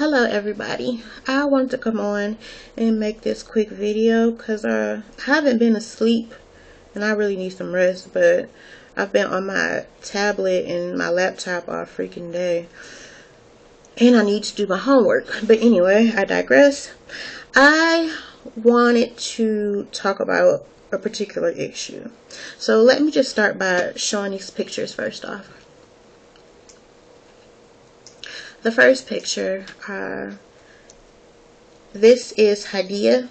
Hello everybody. I wanted to come on and make this quick video because I haven't been asleep and I really need some rest, but I've been on my tablet and my laptop all freaking day and I need to do my homework. But anyway, I digress. I wanted to talk about a particular issue. So let me just start by showing these pictures first off. The first picture, this is Hadia,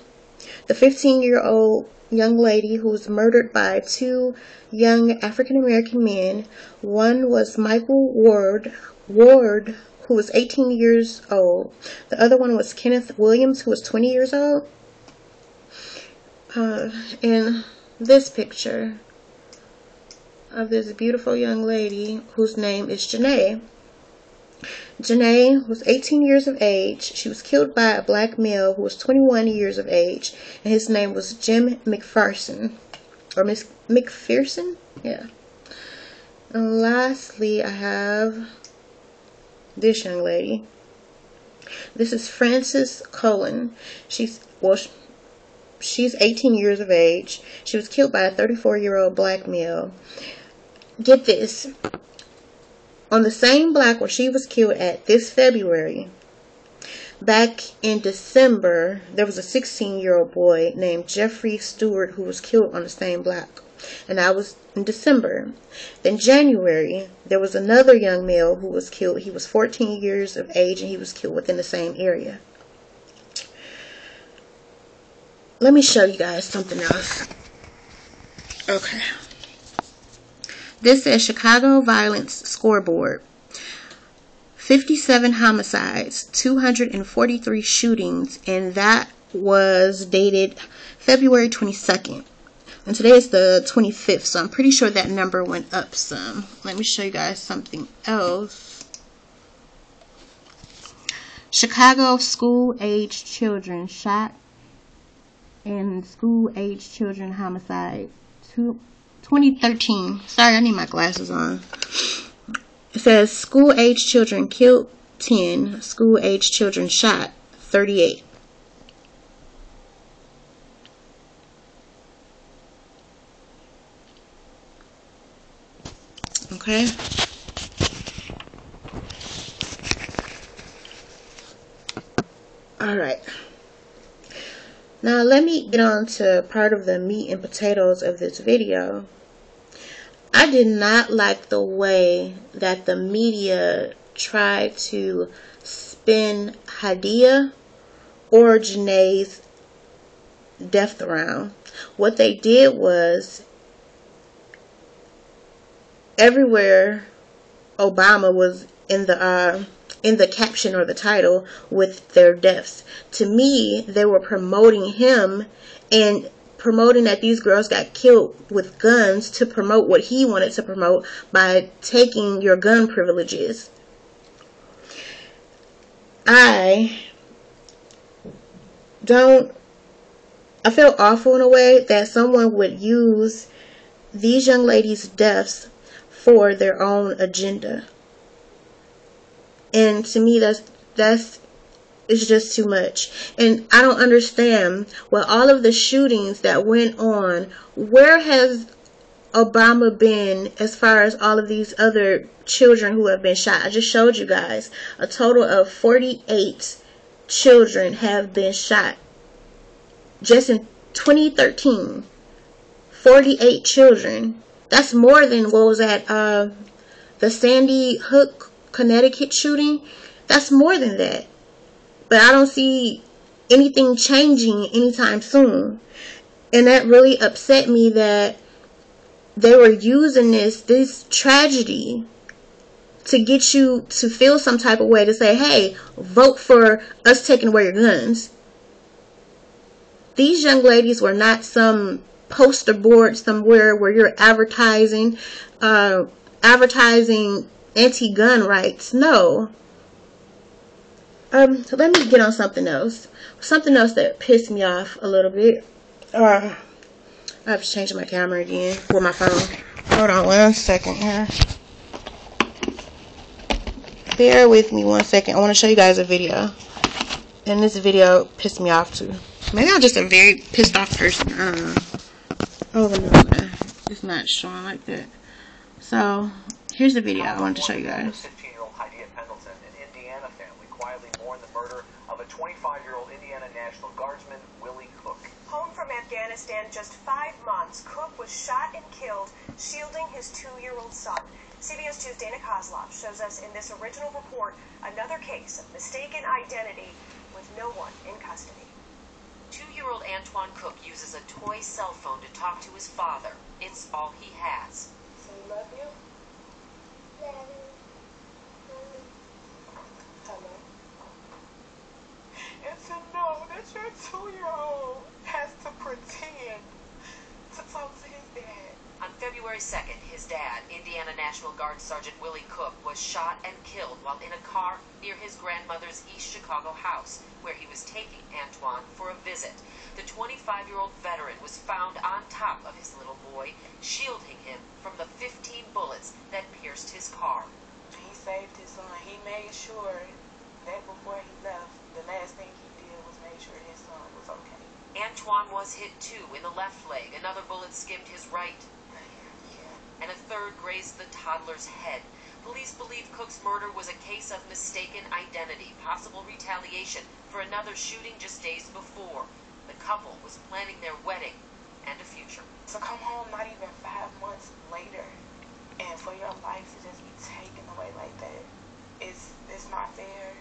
the 15-year-old young lady who was murdered by two young African-American men. One was Michael Ward, who was 18 years old. The other one was Kenneth Williams, who was 20 years old. In this picture of this beautiful young lady whose name is Janae. Janae was 18 years of age. She was killed by a black male who was 21 years of age, and his name was Jim McPherson, or Miss McPherson, yeah. And lastly, I have this young lady. This is Frances Cullen. She's 18 years of age. She was killed by a 34-year-old black male. Get this. On the same block where she was killed at this February, back in December, there was a 16-year-old boy named Jeffrey Stewart who was killed on the same block. And that was in December. Then January, there was another young male who was killed. He was 14 years of age and he was killed within the same area. Let me show you guys something else. Okay. This says Chicago Violence Scoreboard. 57 homicides, 243 shootings, and that was dated February 22nd. And today is the 25th, so I'm pretty sure that number went up some. Let me show you guys something else. Chicago school-aged children shot and school-aged children homicide. 2013. Sorry, I need my glasses on. It says school-age children killed 10, school-age children shot 38. Okay. All right. Now let me get on to part of the meat and potatoes of this video. I did not like the way that the media tried to spin Hadia or Janae's death around. What they did was, everywhere Obama was in the caption or the title with their deaths. To me, they were promoting him and promoting that these girls got killed with guns to promote what he wanted to promote by taking your gun privileges. I feel awful in a way that someone would use these young ladies' deaths for their own agenda. And to me, it's just too much. And I don't understand, with all of the shootings that went on, where has Obama been as far as all of these other children who have been shot? I just showed you guys a total of 48 children have been shot just in 2013. 48 children. That's more than what was at the Sandy Hook, Connecticut shooting. That's more than that. But I don't see anything changing anytime soon. And that really upset me that they were using this tragedy to get you to feel some type of way, to say, hey, vote for us taking away your guns. These young ladies were not some poster board somewhere where you're advertising anti-gun rights. No. Let me get on something else. Something else that pissed me off a little bit. I have to change my camera again with my phone. Hold on 1 second here. bear with me 1 second. I want to show you guys a video. And this video pissed me off too. Maybe I'm just a very pissed off person. I don't know. Oh no, it's not showing like that. So here's the video I wanted to show you guys. 15-year-old Heidi Pendleton, an Indiana family, quietly mourned the murder of a 25-year-old Indiana National Guardsman, Willie Cook. Home from Afghanistan just 5 months, Cook was shot and killed, shielding his 2-year-old son. CBS 2's Dana Kozlov shows us in this original report another case of mistaken identity with no one in custody. 2-year-old Antoine Cook uses a toy cell phone to talk to his father. It's all he has. So you love you? Hello? And to know that your 2-year-old has to pretend to talk to his dad. On February 2nd, his dad, Indiana National Guard Sergeant Willie Cook, was shot and killed while in a car near his grandmother's East Chicago house, where he was taking Antoine for a visit. The 25-year-old veteran was found on top of his little boy, shielding him from the 15 bullets that pierced his car. He saved his son. He made sure that before he left, the last thing he did was make sure his son was okay. Antoine was hit too in the left leg. Another bullet skimmed his right, and a third grazed the toddler's head. Police believe Cook's murder was a case of mistaken identity, possible retaliation for another shooting just days before. The couple was planning their wedding and a future. To come home not even 5 months later, and for your life to just be taken away like that, it's not fair.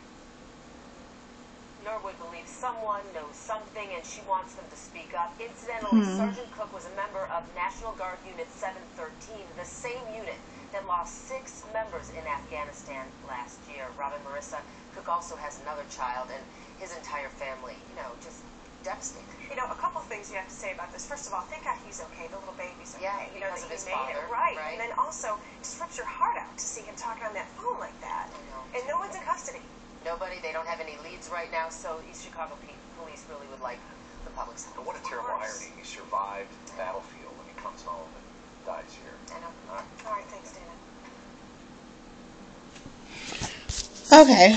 Norwood believes someone knows something and she wants them to speak up. Incidentally, Sergeant Cook was a member of National Guard Unit 713, the same unit that lost 6 members in Afghanistan last year. Robin Marissa, Cook also has another child and his entire family, just devastated. A couple things you have to say about this. First of all, thank God he's okay. The little baby's okay. Yeah, because of his father. Right. And then also, it just rips your heart out to see him talking on that phone like that. I know. And no one's in custody. Nobody, they don't have any leads right now, so East Chicago police really would like the public's help. But what a terrible irony. He survived the battlefield and he comes home and dies here. I know. All right, thanks, Dana. Okay.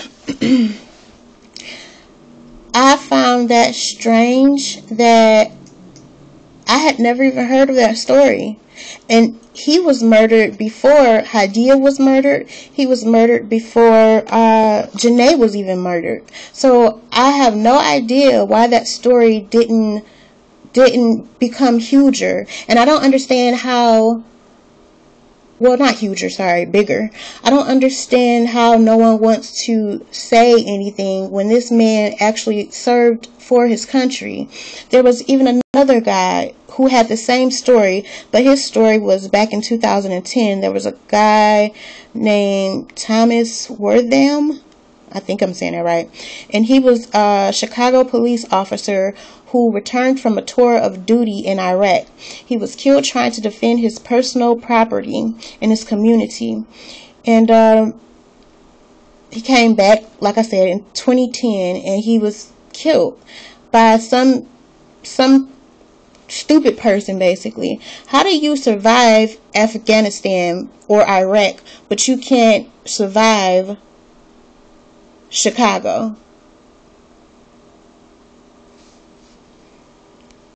I found that strange that I had never even heard of that story. And he was murdered before Hadia was murdered. He was murdered before Janae was even murdered. So I have no idea why that story didn't become huger. And I don't understand how, well, not huger, sorry, bigger. I don't understand how no one wants to say anything when this man actually served for his country. There was even another guy who had the same story, but his story was back in 2010. There was a guy named Thomas Wortham. I think I'm saying that right. And he was a Chicago police officer who returned from a tour of duty in Iraq. He was killed trying to defend his personal property in his community. And he came back, like I said, in 2010, and he was killed by some stupid person, basically. How do you survive Afghanistan or Iraq, but you can't survive Chicago?